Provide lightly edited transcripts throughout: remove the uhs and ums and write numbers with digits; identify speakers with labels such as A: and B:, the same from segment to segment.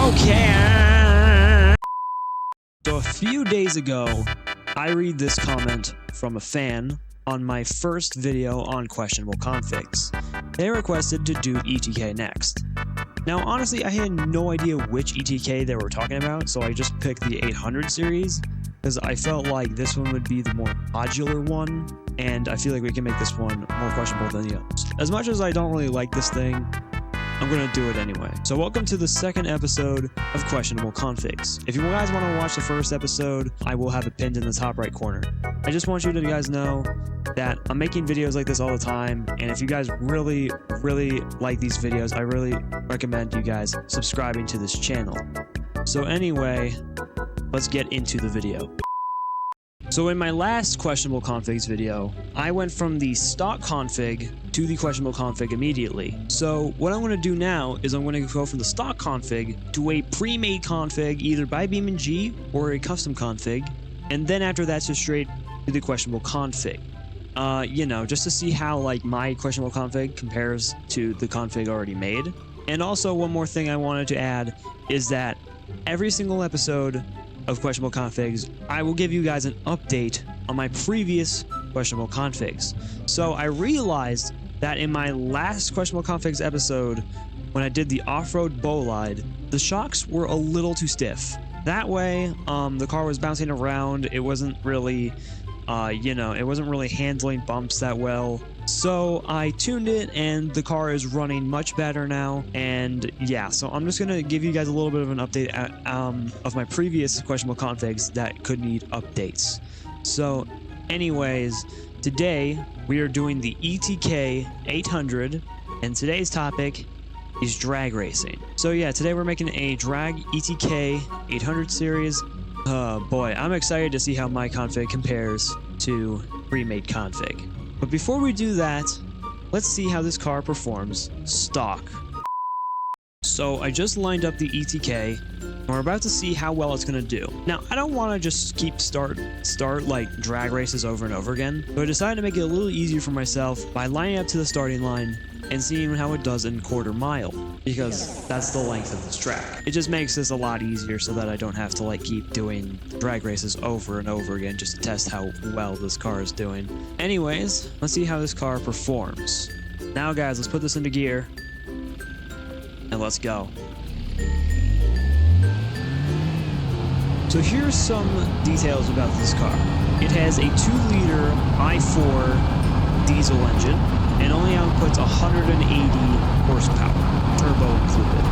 A: Okay. So a few days ago, I read this comment from a fan on my first video on questionable configs. They requested to do ETK next. Now, honestly, I had no idea which ETK they were talking about, so I just picked the 800 series because I felt like this one would be the more modular one, and I feel like we can make this one more questionable than the others. As much as I don't really like this thing, I'm going to do it anyway. So welcome to the second episode of Questionable Configs. If you guys want to watch the first episode, I will have it pinned in the top right corner. I just want you to guys know that I'm making videos like this all the time, and if you guys really like these videos, I really recommend you guys subscribing to this channel. So anyway, let's get into the video. So in my last questionable configs video, I went from the stock config to the questionable config immediately. So what I'm going to do now is I'm going to go from the stock config to a pre-made config either by Beamng or a custom config, and then after that just straight to the questionable config. You know, just to see how like my questionable config compares to the config already made. And also one more thing I wanted to add is that every single episode of questionable configs, I will give you guys an update on my previous questionable configs. So I realized that in my last questionable configs episode, when I did the off-road bolide, the shocks were a little too stiff. That way, the car was bouncing around. It wasn't really, you know, it wasn't really handling bumps that well. So I tuned it and the car is running much better now. And yeah, so I'm just gonna give you guys a little bit of an update of my previous questionable configs that could need updates. So anyways, today we are doing the ETK 800 and today's topic is drag racing. So yeah, today we're making a drag ETK 800 series. Boy, I'm excited to see how my config compares to pre-made config. But before we do that, let's see how this car performs stock. So I just lined up the ETK, and we're about to see how well it's going to do. Now, I don't want to just keep start like drag races over and over again, so I decided to make it a little easier for myself by lining up to the starting line and seeing how it does in quarter mile, because that's the length of this track. It just makes this a lot easier so that I don't have to like keep doing drag races over and over again just to test how well this car is doing. Anyways, let's see how this car performs. Now guys, let's put this into gear and let's go. So here's some details about this car. It has a 2-liter i4 diesel engine and only outputs 180 horsepower, turbo included.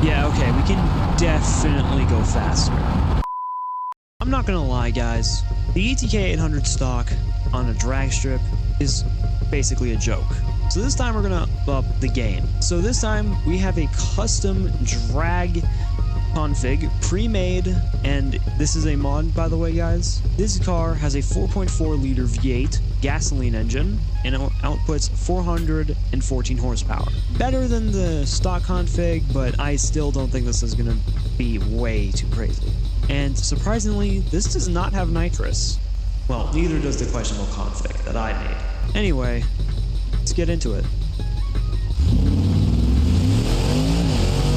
A: Yeah, okay, we can definitely go faster. I'm not gonna lie, guys. The ETK 800 stock on a drag strip is basically a joke. So this time we're gonna up the game. So this time we have a custom drag config pre-made, and this is a mod, by the way, guys. This car has a 4.4 liter V8 gasoline engine and it outputs 414 horsepower. Better than the stock config, but I still don't think this is gonna be way too crazy. And surprisingly, this does not have nitrous. Well, neither does the questionable config that I made. Anyway, let's get into it.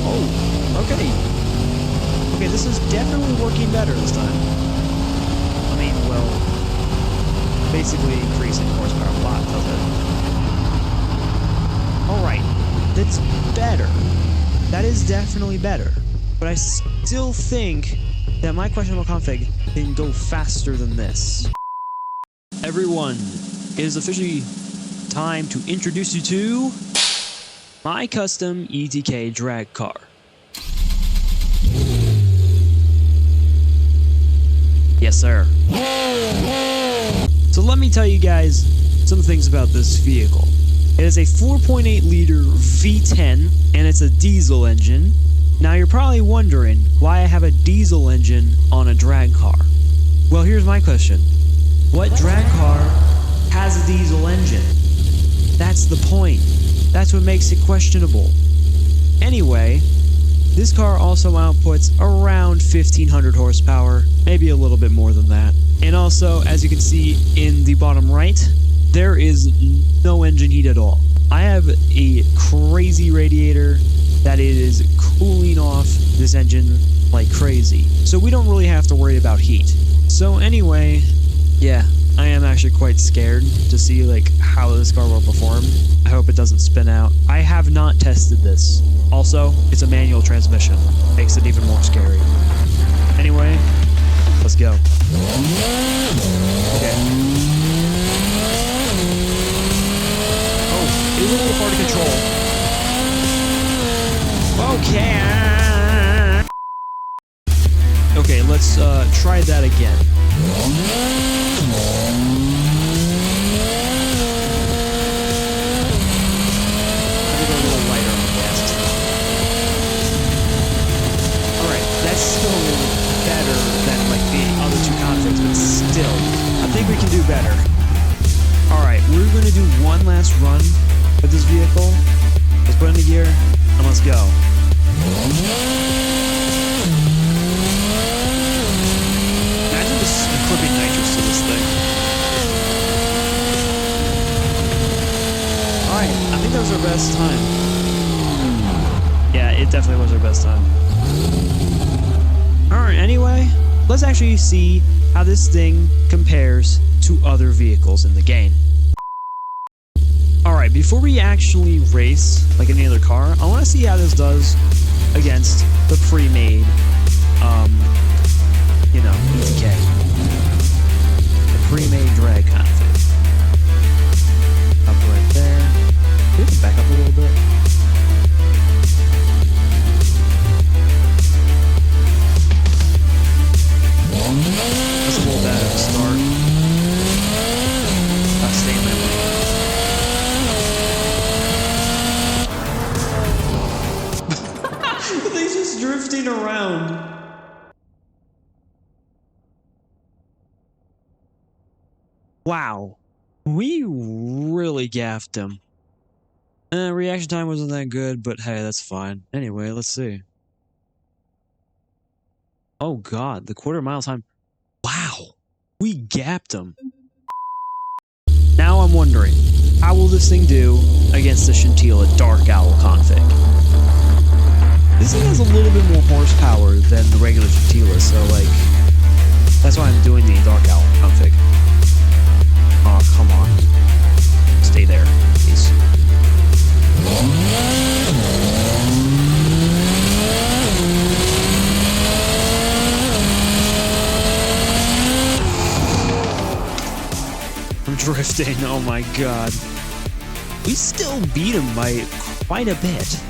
A: Oh, okay. Okay, this is definitely working better this time. I mean, well, basically increasing horsepower a lot, does it? Alright, that's better. That is definitely better. But I still think that my questionable config can go faster than this. Everyone, it is officially time to introduce you to my custom ETK drag car. Yes, sir. So let me tell you guys some things about this vehicle. It is a 4.8 liter V10 and it's a diesel engine. Now you're probably wondering why I have a diesel engine on a drag car. Well, here's my question. What drag car has a diesel engine? That's the point. That's what makes it questionable. Anyway, this car also outputs around 1500 horsepower, maybe a little bit more than that. And also, as you can see in the bottom right, there is no engine heat at all. I have a crazy radiator that is cooling off this engine like crazy. So we don't really have to worry about heat. So anyway, yeah, I am actually quite scared to see like how this car will perform. I hope it doesn't spin out. I have not tested this. Also, it's a manual transmission. Makes it even more scary. Anyway, let's go. Okay. Oh, it was a little hard to control. Okay. Okay, let's try that again. Still better than like the other two configs, but still, I think we can do better. Alright, we're gonna do one last run with this vehicle. Let's put it in the gear and let's go. Imagine just equipping nitrous to this thing. Alright, I think that was our best time. Yeah, it definitely was our best time. Alright, anyway, let's actually see how this thing compares to other vehicles in the game. Alright, before we actually race like any other car, I want to see how this does against the pre-made, ETK. The pre-made drag config. Up right there. We can back up a little bit. That's a little bad at the start. I'll stay in my lane. The thing's just drifting around. Wow. We really gaffed him. Reaction time wasn't that good, but hey, that's fine. Anyway, let's see. Oh god, the quarter-mile time. Wow, we gapped him. Now I'm wondering, how will this thing do against the Scintilla Dark Owl config? This thing has a little bit more horsepower than the regular Scintilla, so like, that's why I'm doing the Dark Owl config. Oh, come on. Stay there, please. I'm drifting, oh my god. We still beat him by quite a bit.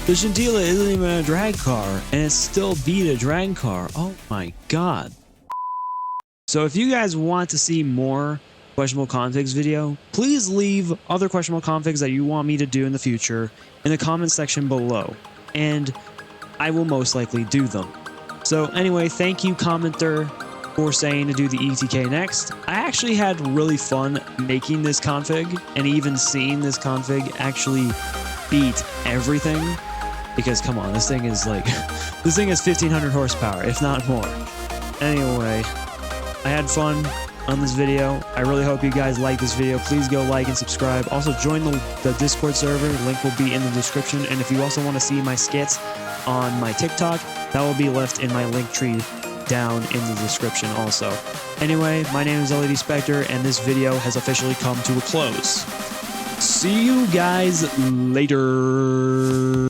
A: The Scintilla isn't even a drag car, and it still beat a drag car. Oh my god. So if you guys want to see more questionable configs video, please leave other questionable configs that you want me to do in the future in the comment section below, and I will most likely do them. So anyway, thank you commenter for saying to do the ETK next. I actually had really fun making this config, and even seeing this config actually beat everything, because come on, this thing is like, this thing has 1500 horsepower, if not more. Anyway, I had fun on this video. I really hope you guys like this video. Please go like and subscribe. Also join the Discord server. Link will be in the description. And if you also want to see my skits on my TikTok, that will be left in my link tree down in the description also. Anyway, my name is LED Spectre, and this video has officially come to a close. See you guys later.